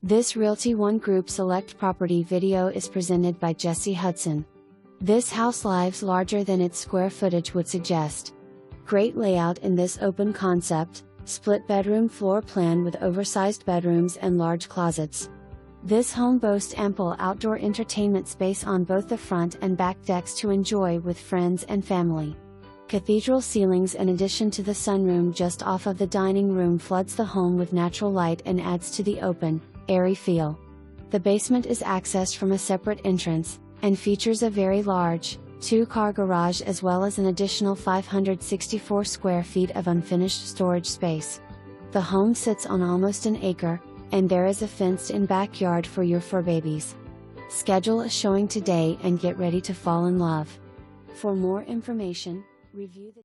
This Realty ONE Group Select property video is presented by Jesse Hudson. This house lives larger than its square footage would suggest. Great layout in this open concept, split bedroom floor plan with oversized bedrooms and large closets. This home boasts ample outdoor entertainment space on both the front and back decks to enjoy with friends and family. Cathedral ceilings in addition to the sunroom just off of the dining room floods the home with natural light and adds to the open, airy feel. The basement is accessed from a separate entrance, and features a very large, two-car garage as well as an additional 564 square feet of unfinished storage space. The home sits on almost an acre, and there is a fenced-in backyard for your furbabies. Schedule a showing today and get ready to fall in love. For more information, review the